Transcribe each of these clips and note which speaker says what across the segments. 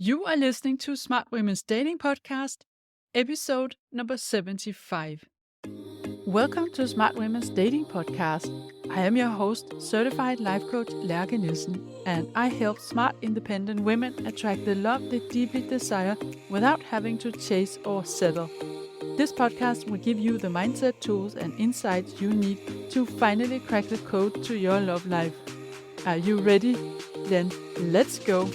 Speaker 1: You are listening to Smart Women's Dating Podcast, episode number 75. Welcome to Smart Women's Dating Podcast. I am your host, certified life coach Lærke Nielsen, and I help smart, independent women attract the love they deeply desire without having to chase or settle. This podcast will give you the mindset tools and insights you need to finally crack the code to your love life. Are you ready? Then let's go.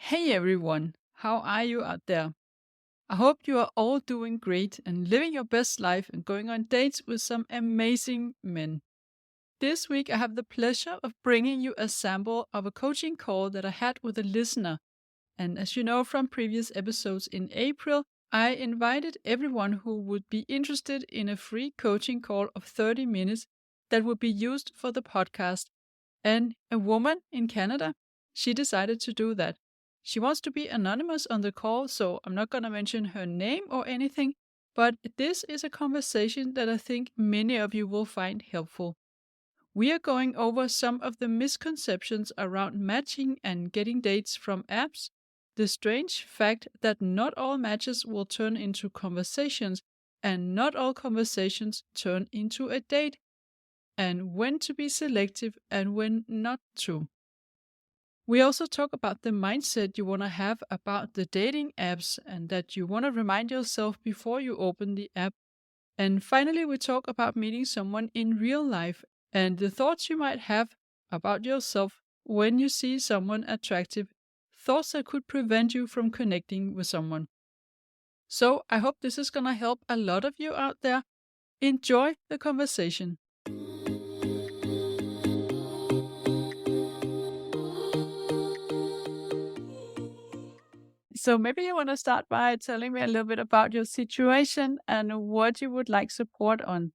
Speaker 1: Hey everyone, how are you out there? I hope you are all doing great and living your best life and going on dates with some amazing men. This week I have the pleasure of bringing you a sample of a coaching call that I had with a listener. And as you know from previous episodes in April, I invited everyone who would be interested in a free coaching call of 30 minutes that would be used for the podcast. And a woman in Canada, she decided to do that. She wants to be anonymous on the call, so I'm not going to mention her name or anything, but this is a conversation that I think many of you will find helpful. We are going over some of the misconceptions around matching and getting dates from apps, the strange fact that not all matches will turn into conversations, and not all conversations turn into a date, and when to be selective and when not to. We also talk about the mindset you want to have about the dating apps and that you want to remind yourself before you open the app. And finally, we talk about meeting someone in real life and the thoughts you might have about yourself when you see someone attractive, thoughts that could prevent you from connecting with someone. So I hope this is going to help a lot of you out there. Enjoy the conversation. So maybe you want to start by telling me a little bit about your situation and what you would like support on.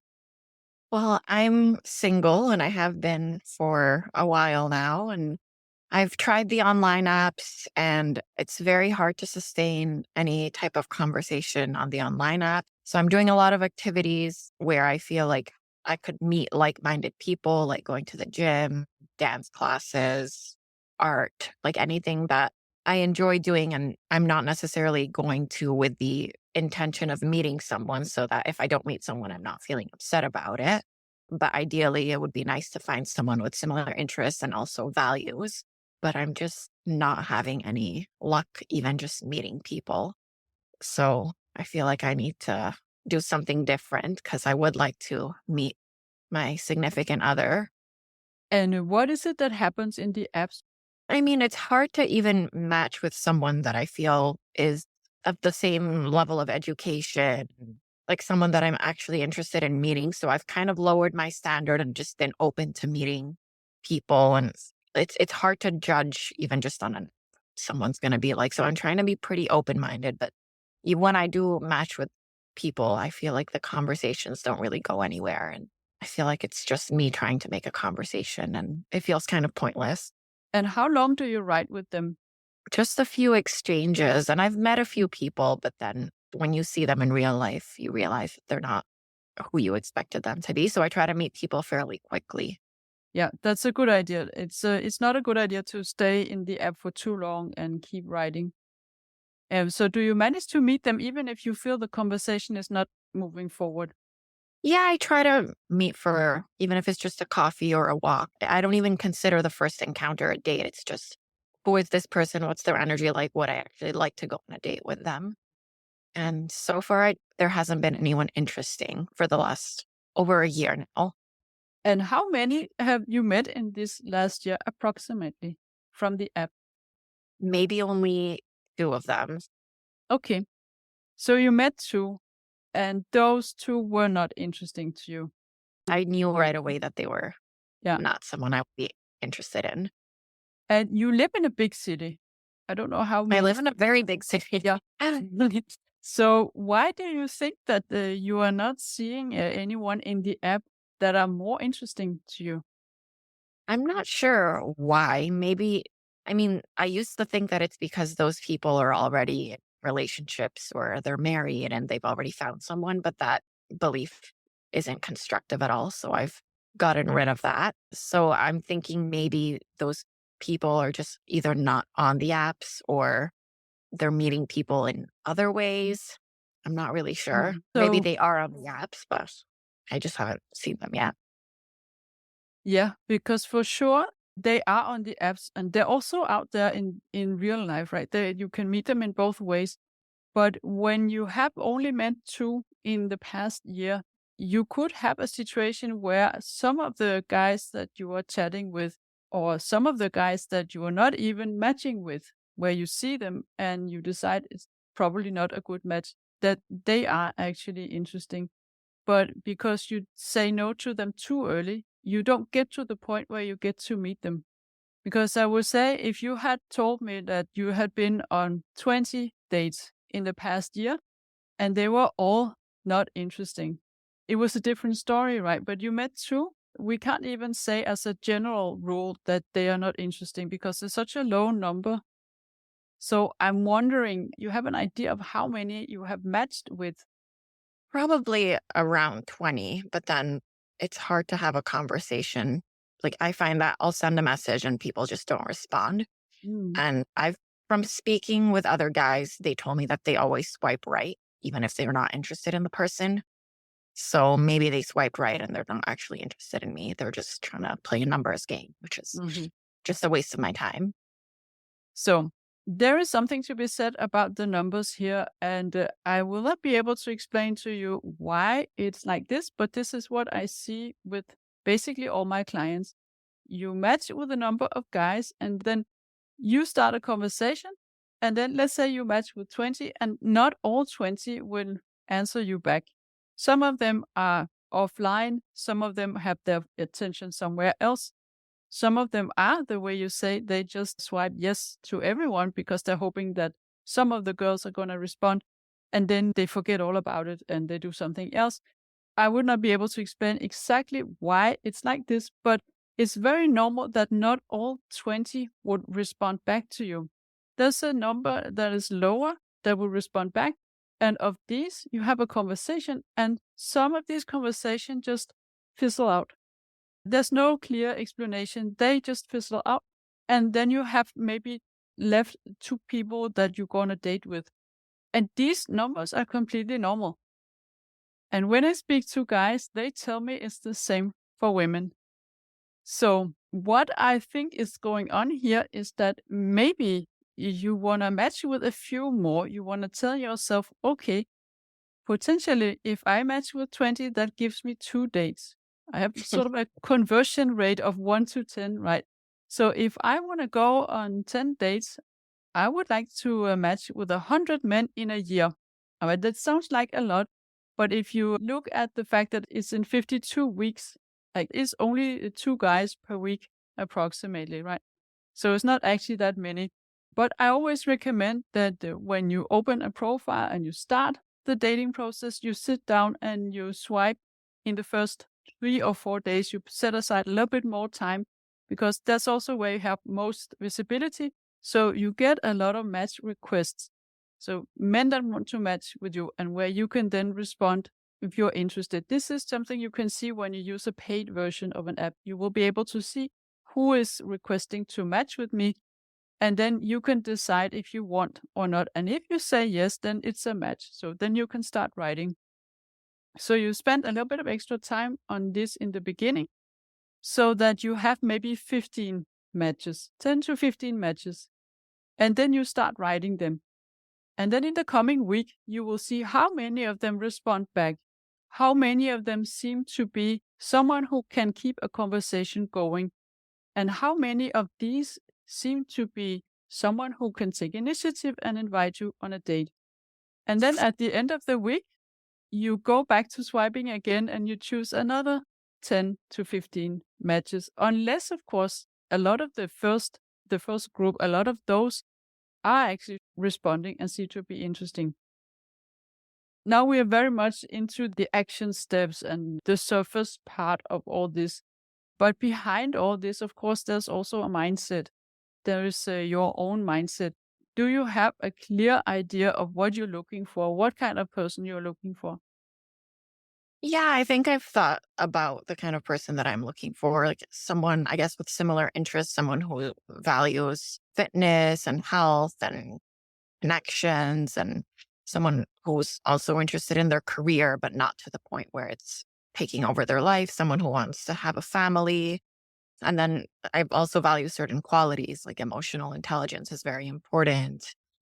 Speaker 2: Well, I'm single and I have been for a while now. And I've tried the online apps and it's very hard to sustain any type of conversation on the online app. So I'm doing a lot of activities where I feel like I could meet like minded people, like going to the gym, dance classes, art, like anything that I enjoy doing. And I'm not necessarily going to with the intention of meeting someone so that if I don't meet someone, I'm not feeling upset about it. But ideally, it would be nice to find someone with similar interests and also values. But I'm just not having any luck, even just meeting people. So I feel like I need to do something different because I would like to meet my significant other.
Speaker 1: And what is it that happens in the apps?
Speaker 2: I mean, it's hard to even match with someone that I feel is of the same level of education, like someone that I'm actually interested in meeting. So I've kind of lowered my standard and just been open to meeting people. And it's hard to judge even just on someone's going to be like. So I'm trying to be pretty open minded. But when I do match with people, I feel like the conversations don't really go anywhere. And I feel like it's just me trying to make a conversation and it feels kind of pointless.
Speaker 1: And how long do you write with them?
Speaker 2: Just a few exchanges. And I've met a few people, but then when you see them in real life, you realize that they're not who you expected them to be. So I try to meet people fairly quickly.
Speaker 1: Yeah, that's a good idea. It's not a good idea to stay in the app for too long and keep writing. So do you manage to meet them even if you feel the conversation is not moving forward?
Speaker 2: Yeah, I try to meet for even if it's just a coffee or a walk. I don't even consider the first encounter a date. It's just who is this person? What's their energy like? Would I actually like to go on a date with them? And so far, there hasn't been anyone interesting for the last over a year now.
Speaker 1: And how many have you met in this last year approximately from the app?
Speaker 2: Maybe only two of them.
Speaker 1: Okay. So you met two and those two were not interesting to you.
Speaker 2: I knew right away that they were
Speaker 1: Yeah.
Speaker 2: not someone I would be interested in.
Speaker 1: And you live in a big city. I don't know how
Speaker 2: I
Speaker 1: many.
Speaker 2: live in a very big city.
Speaker 1: Yeah. So why do you think that you are not seeing anyone in the app that are more interesting to you?
Speaker 2: I'm not sure why. Maybe, I mean, I used to think that it's because those people are already in relationships or they're married and they've already found someone, but that belief isn't constructive at all. So I've gotten rid of that. So I'm thinking maybe those people are just either not on the apps or they're meeting people in other ways. I'm not really sure. Maybe
Speaker 1: So
Speaker 2: they are on the apps, but I just haven't seen them yet.
Speaker 1: yeah, because for sure they are on the apps and they're also out there in real life, right? You can meet them in both ways. But when you have only met two in the past year, you could have a situation where some of the guys that you are chatting with, or some of the guys that you are not even matching with, where you see them and you decide it's probably not a good match, that they are actually interesting. But because you say no to them too early, you don't get to the point where you get to meet them. Because I would say if you had told me that you had been on 20 dates in the past year and they were all not interesting, it was a different story, right? But you met two. We can't even say as a general rule that they are not interesting because it's such a low number. So I'm wondering, you have an idea of how many you have matched with?
Speaker 2: Probably around 20, but then it's hard to have a conversation. Like I find that I'll send a message and people just don't respond.
Speaker 1: Mm.
Speaker 2: And from speaking with other guys, they told me that they always swipe right, even if they're not interested in the person. So maybe they swiped right and they're not actually interested in me. They're just trying to play a numbers game, which is
Speaker 1: Mhm.
Speaker 2: just a waste of my time.
Speaker 1: So there is something to be said about the numbers here, and I will not be able to explain to you why it's like this, but this is what I see with basically all my clients. You match with a number of guys, and then you start a conversation, and then let's say you match with 20, and not all 20 will answer you back. Some of them are offline, some of them have their attention somewhere else. Some of them are the way you say, they just swipe yes to everyone because they're hoping that some of the girls are going to respond and then they forget all about it and they do something else. I would not be able to explain exactly why it's like this, but it's very normal that not all 20 would respond back to you. There's a number that is lower that will respond back. And of these, you have a conversation, and some of these conversations just fizzle out. There's no clear explanation. They just fizzle out. And then you have maybe left two people that you go on a date with. And these numbers are completely normal. And when I speak to guys, they tell me it's the same for women. So, what I think is going on here is that maybe you want to match with a few more. You want to tell yourself, okay, potentially, if I match with 20, that gives me two dates. I have sort of a conversion rate of 1 to 10, right? So if I want to go on 10 dates, I would like to match with 100 men in a year. All right, that sounds like a lot. But if you look at the fact that it's in 52 weeks, like it's only two guys per week, approximately, right? So it's not actually that many. But I always recommend that when you open a profile and you start the dating process, you sit down and you swipe in the first 3 or 4 days. You set aside a little bit more time because that's also where you have most visibility. So you get a lot of match requests. So men that want to match with you and where you can then respond if you're interested. This is something you can see when you use a paid version of an app. You will be able to see who is requesting to match with me. And then you can decide if you want or not. And if you say yes, then it's a match. So then you can start writing. So you spend a little bit of extra time on this in the beginning so that you have maybe 15 matches, 10 to 15 matches. And then you start writing them. And then in the coming week, you will see how many of them respond back, how many of them seem to be someone who can keep a conversation going, and how many of these seem to be someone who can take initiative and invite you on a date. And then at the end of the week, you go back to swiping again and you choose another 10 to 15 matches. Unless, of course, a lot of the first group, a lot of those are actually responding and seem to be interesting. Now we are very much into the action steps and the surface part of all this. But behind all this, of course, there's also a mindset. There is your own mindset. Do you have a clear idea of what you're looking for? What kind of person you're looking for?
Speaker 2: Yeah, I think I've thought about the kind of person that I'm looking for, like someone, I guess, with similar interests, someone who values fitness and health and connections, and someone who's also interested in their career, but not to the point where it's taking over their life, someone who wants to have a family. And then I also value certain qualities like emotional intelligence is very important,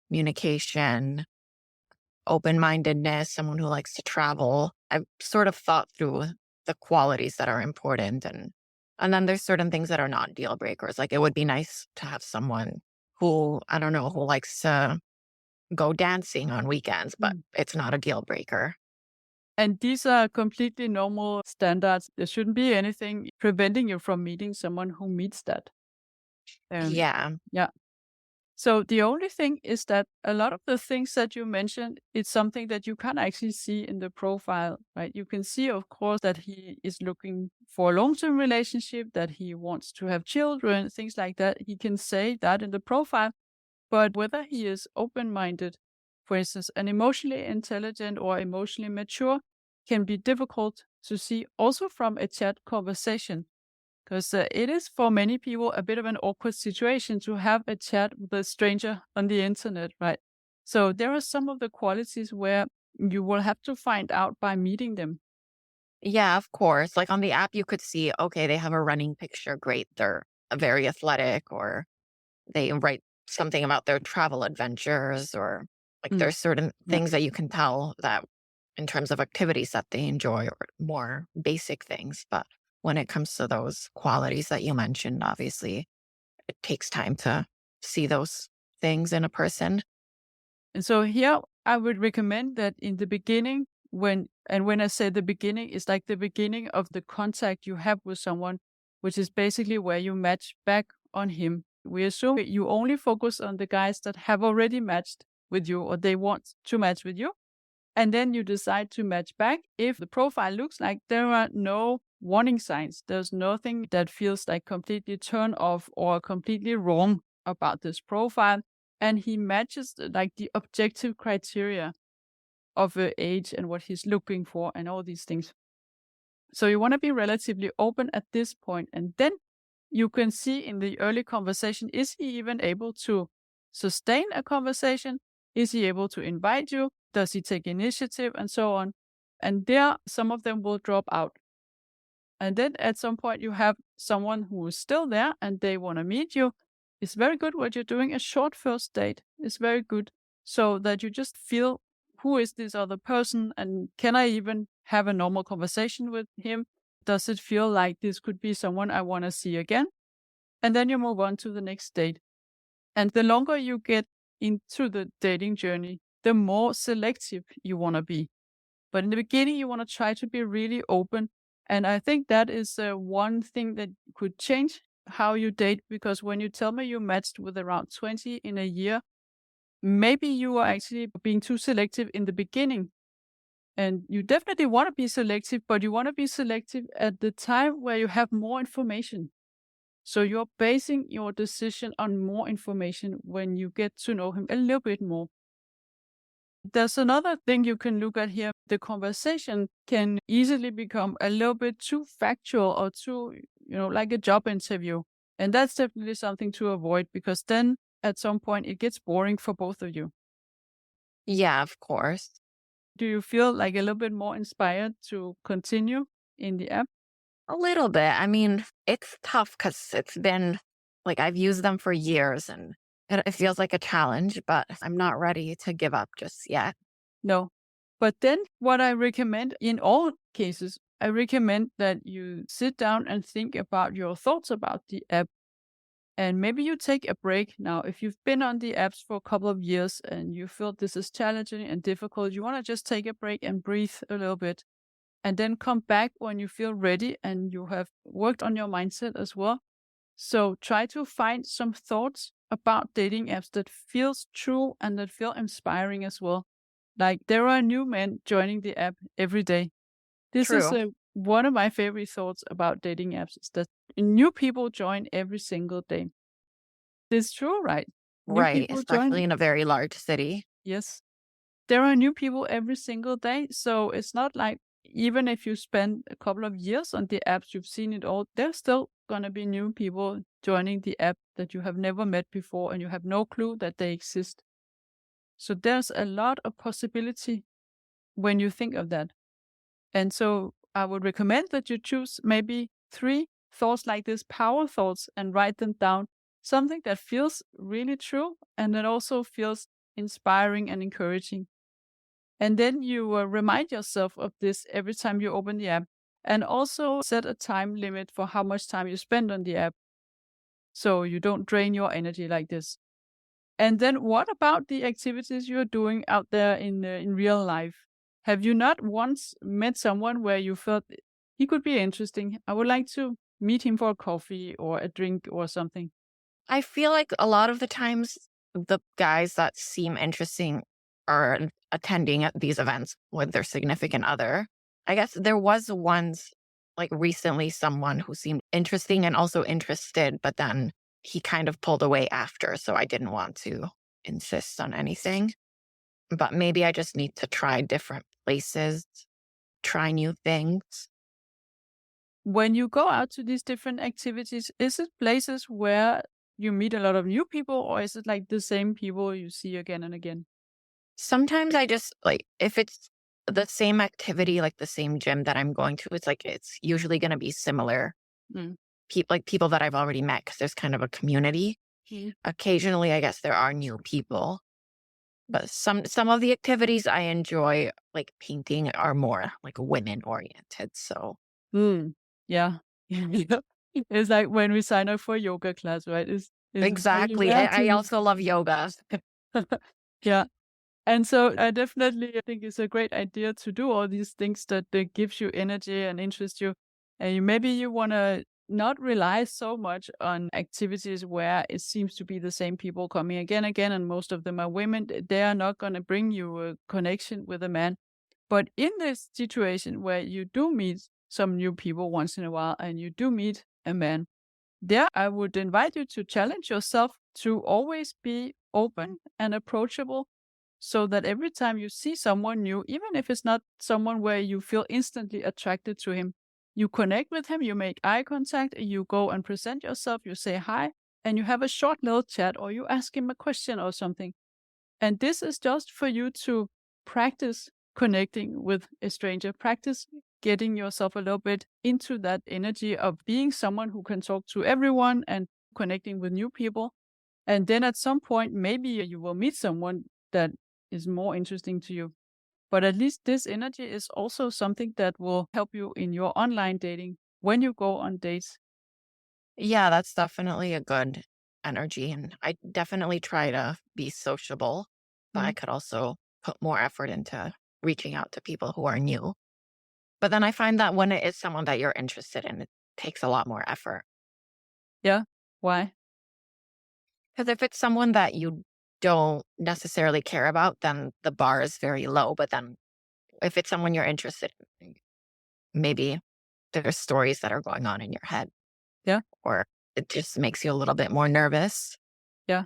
Speaker 2: communication, open mindedness, someone who likes to travel. I've sort of thought through the qualities that are important, and then there's certain things that are not deal breakers. Like it would be nice to have someone who, I don't know, who likes to go dancing on weekends, but
Speaker 1: Mm.
Speaker 2: it's not a deal breaker.
Speaker 1: And these are completely normal standards. There shouldn't be anything preventing you from meeting someone who meets that. Um,
Speaker 2: Yeah.
Speaker 1: yeah. So the only thing is that a lot of the things that you mentioned, it's something that you can actually see in the profile, right? You can see, of course, that he is looking for a long-term relationship, that he wants to have children, things like that. He can say that in the profile, but whether he is open-minded, for instance, and emotionally intelligent or emotionally mature can be difficult to see also from a chat conversation. Because it is for many people a bit of an awkward situation to have a chat with a stranger on the internet, right? So there are some of the qualities where you will have to find out by meeting them.
Speaker 2: Yeah, of course. Like on the app, you could see, okay, they have a running picture. Great. They're very athletic, or they write something about their travel adventures, or like
Speaker 1: Mm,
Speaker 2: there's certain
Speaker 1: yeah.
Speaker 2: things that you can tell that in terms of activities that they enjoy, or more basic things. But when it comes to those qualities that you mentioned, obviously it takes time to see those things in a person.
Speaker 1: And so here I would recommend that in the beginning, when I say the beginning, it's like the beginning of the contact you have with someone, which is basically where you match back on him. We assume you only focus on the guys that have already matched with you or they want to match with you. And then you decide to match back if the profile looks like there are no warning signs. There's nothing that feels like completely turn off or completely wrong about this profile. And he matches like the objective criteria of age and what he's looking for and all these things. So you want to be relatively open at this point, and then you can see in the early conversation, is he even able to sustain a conversation? Is he able to invite you? Does he take initiative and so on? And there, some of them will drop out. And then at some point, you have someone who is still there and they want to meet you. It's very good what you're doing. A short first date is very good so that you just feel who is this other person and can I even have a normal conversation with him? Does it feel like this could be someone I want to see again? And then you move on to the next date. And the longer you get into the dating journey, the more selective you want to be. But in the beginning, you want to try to be really open. And I think that is one thing that could change how you date. Because when you tell me you matched with around 20 in a year, maybe you are actually being too selective in the beginning. And you definitely want to be selective, but you want to be selective at the time where you have more information. So you're basing your decision on more information when you get to know him a little bit more. There's another thing you can look at here. The conversation can easily become a little bit too factual or too, like a job interview. And that's definitely something to avoid because then at some point it gets boring for both of you.
Speaker 2: Yeah, of course.
Speaker 1: Do you feel like a little bit more inspired to continue in the app?
Speaker 2: A little bit. I mean, it's tough because it's been like I've used them for years, and it feels like a challenge, but I'm not ready to give up just yet.
Speaker 1: No. But then what I recommend in all cases, I recommend that you sit down and think about your thoughts about the app. And maybe you take a break now. If you've been on the apps for a couple of years and you feel this is challenging and difficult, you want to just take a break and breathe a little bit and then come back when you feel ready and you have worked on your mindset as well. So try to find some thoughts about dating apps that feels true and that feel inspiring as well. Like there are new men joining the app every day. This is
Speaker 2: True.
Speaker 1: one of my favorite thoughts about dating apps is that new people join every single day. It's true, right? New
Speaker 2: Right.
Speaker 1: people
Speaker 2: Especially
Speaker 1: join.
Speaker 2: in a very large city.
Speaker 1: Yes. There are new people every single day. So it's not like even if you spend a couple of years on the apps, you've seen it all, there's still gonna be new people joining the app that you have never met before and you have no clue that they exist. So there's a lot of possibility when you think of that. And so I would recommend that you choose maybe 3 thoughts like this, power thoughts, and write them down. Something that feels really true and that also feels inspiring and encouraging. And then you remind yourself of this every time you open the app. And also set a time limit for how much time you spend on the app so you don't drain your energy like this. And then what about the activities you're doing out there in real life? Have you not once met someone where you felt he could be interesting? I would like to meet him for a coffee or a drink or something.
Speaker 2: I feel like a lot of the times the guys that seem interesting are attending at these events with their significant other. I guess there was once, like recently, someone who seemed interesting and also interested, but then he kind of pulled away after. So I didn't want to insist on anything. But maybe I just need to try different places, try new things.
Speaker 1: When you go out to these different activities, is it places where you meet a lot of new people or is it like the same people you see again and again?
Speaker 2: Sometimes I just like, if it's the same activity, like the same gym that I'm going to, it's like, it's usually going to be similar
Speaker 1: Mm.
Speaker 2: people, like people that I've already met because there's kind of a community.
Speaker 1: Mm.
Speaker 2: Occasionally, I guess there are new people, but some of the activities I enjoy, like painting, are more like women oriented. So
Speaker 1: Mm. Yeah. Yeah. It's like when we sign up for yoga class, right? Is very
Speaker 2: exactly.
Speaker 1: rare
Speaker 2: I
Speaker 1: to
Speaker 2: also love yoga.
Speaker 1: yeah. And so I definitely think it's a great idea to do all these things that gives you energy and interest you. And maybe you want to not rely so much on activities where it seems to be the same people coming again, and most of them are women. They are not going to bring you a connection with a man. But in this situation where you do meet some new people once in a while and you do meet a man, there I would invite you to challenge yourself to always be open and approachable so that every time you see someone new, even if it's not someone where you feel instantly attracted to him, you connect with him, you make eye contact, you go and present yourself, you say hi, and you have a short little chat or you ask him a question or something. And this is just for you to practice connecting with a stranger, practice getting yourself a little bit into that energy of being someone who can talk to everyone and connecting with new people. And then at some point, maybe you will meet someone that is more interesting to you. But at least this energy is also something that will help you in your online dating when you go on dates.
Speaker 2: Yeah, that's definitely a good energy. And I definitely try to be sociable, but I
Speaker 1: Mm.
Speaker 2: could also put more effort into reaching out to people who are new. But then I find that when it is someone that you're interested in, it takes a lot more effort.
Speaker 1: Yeah. Why?
Speaker 2: Because if it's someone that you don't necessarily care about, then the bar is very low. But then if it's someone you're interested in, maybe there's stories that are going on in your head,
Speaker 1: Yeah.
Speaker 2: or it just makes you a little bit more nervous.
Speaker 1: Yeah.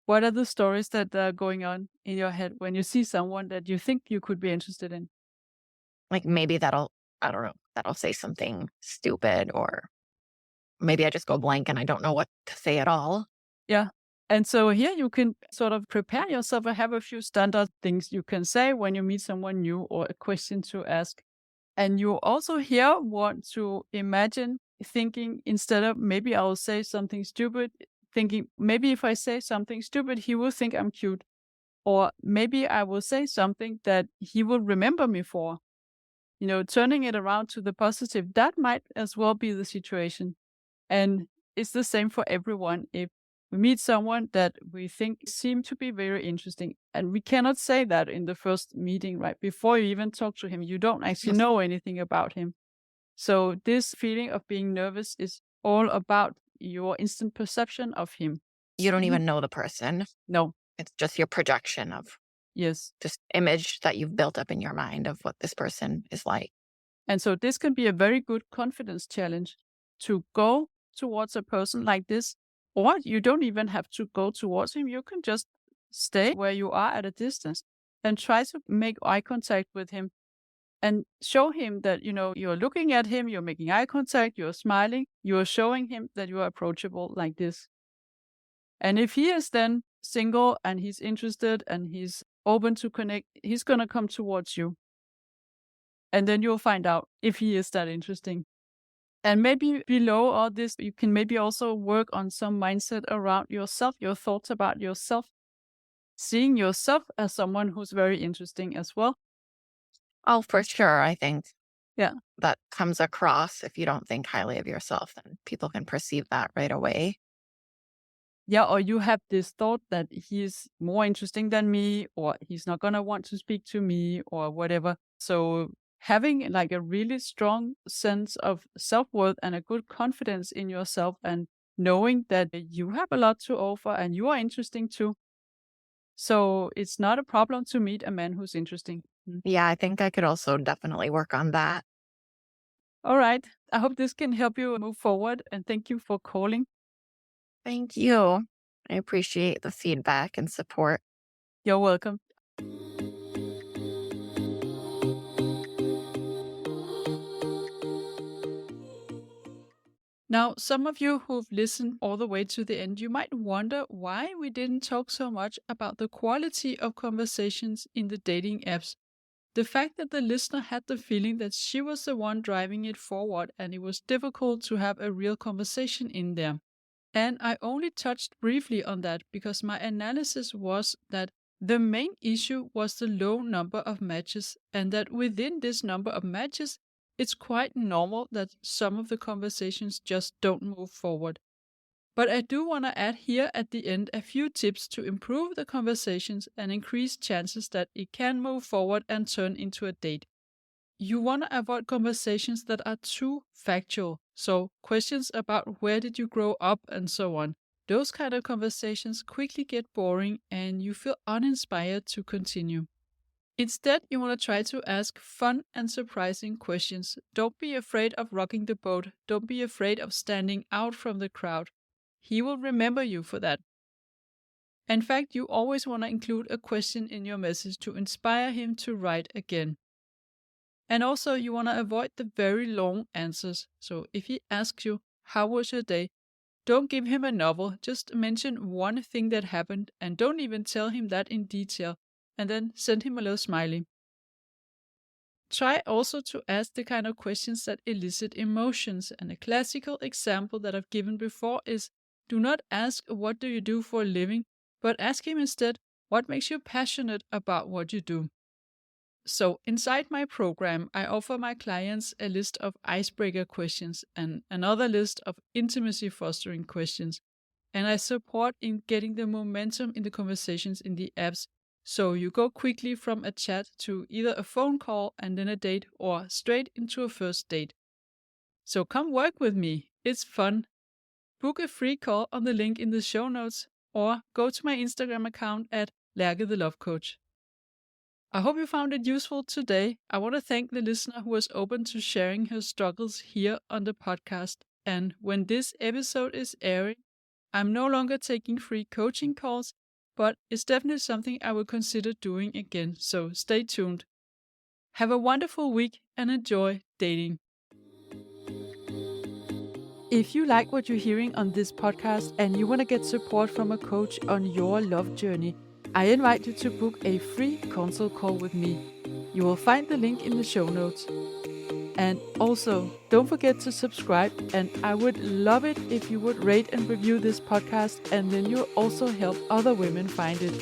Speaker 1: What are the stories that are going on in your head when you see someone that you think you could be interested in?
Speaker 2: Like maybe I don't know, that'll say something stupid, or maybe I just go blank and I don't know what to say at all.
Speaker 1: Yeah. And so here you can sort of prepare yourself and have a few standard things you can say when you meet someone new or a question to ask. And you also here want to imagine thinking instead of maybe I'll say something stupid, thinking maybe if I say something stupid, he will think I'm cute. Or maybe I will say something that he will remember me for. Turning it around to the positive, that might as well be the situation. And it's the same for everyone. If we meet someone that we think seem to be very interesting, and we cannot say that in the first meeting, right? Before you even talk to him, you don't actually
Speaker 2: Yes.
Speaker 1: know anything about him. So this feeling of being nervous is all about your instant perception of him.
Speaker 2: You don't
Speaker 1: Mhm.
Speaker 2: even know the person.
Speaker 1: No.
Speaker 2: It's just your projection of
Speaker 1: Yes.
Speaker 2: this image that you've built up in your mind of what this person is like.
Speaker 1: And so this can be a very good confidence challenge to go towards a person like this, or you don't even have to go towards him. You can just stay where you are at a distance and try to make eye contact with him and show him that, you're looking at him, you're making eye contact, you're smiling, you're showing him that you are approachable like this. And if he is then single and he's interested and he's open to connect, he's going to come towards you. And then you'll find out if he is that interesting. And maybe below all this, you can maybe also work on some mindset around yourself, your thoughts about yourself, seeing yourself as someone who's very interesting as well.
Speaker 2: Oh, for sure. I think
Speaker 1: Yeah.
Speaker 2: that comes across. If you don't think highly of yourself, then people can perceive that right away.
Speaker 1: Yeah, or you have this thought that he's more interesting than me, or he's not going to want to speak to me, or whatever. So having like a really strong sense of self-worth and a good confidence in yourself, and knowing that you have a lot to offer and you are interesting too. So it's not a problem to meet a man who's interesting.
Speaker 2: Yeah, I think I could also definitely work on that.
Speaker 1: All right. I hope this can help you move forward, and thank you for calling.
Speaker 2: Thank you. I appreciate the feedback and support.
Speaker 1: You're welcome. Now, some of you who've listened all the way to the end, you might wonder why we didn't talk so much about the quality of conversations in the dating apps. The fact that the listener had the feeling that she was the one driving it forward and it was difficult to have a real conversation in there. And I only touched briefly on that because my analysis was that the main issue was the low number of matches, and that within this number of matches, it's quite normal that some of the conversations just don't move forward. But I do want to add here at the end a few tips to improve the conversations and increase chances that it can move forward and turn into a date. You want to avoid conversations that are too factual. So, questions about where did you grow up and so on. Those kind of conversations quickly get boring and you feel uninspired to continue. Instead, you want to try to ask fun and surprising questions. Don't be afraid of rocking the boat. Don't be afraid of standing out from the crowd. He will remember you for that. In fact, you always want to include a question in your message to inspire him to write again. And also, you want to avoid the very long answers. So if he asks you, "How was your day?" don't give him a novel. Just mention one thing that happened and don't even tell him that in detail. And then send him a little smiley. Try also to ask the kind of questions that elicit emotions. And a classical example that I've given before is, do not ask, "What do you do for a living?" but ask him instead, "What makes you passionate about what you do?" So, inside my program, I offer my clients a list of icebreaker questions and another list of intimacy fostering questions. And I support in getting the momentum in the conversations in the apps. So, you go quickly from a chat to either a phone call and then a date, or straight into a first date. So, come work with me. It's fun. Book a free call on the link in the show notes, or go to my Instagram account at Lærke the Love Coach. I hope you found it useful today. I want to thank the listener who was open to sharing her struggles here on the podcast. And when this episode is airing, I'm no longer taking free coaching calls, but it's definitely something I will consider doing again. So stay tuned. Have a wonderful week and enjoy dating. If you like what you're hearing on this podcast and you want to get support from a coach on your love journey, I invite you to book a free consult call with me. You will find the link in the show notes. And also, don't forget to subscribe, and I would love it if you would rate and review this podcast, and then you'll also help other women find it.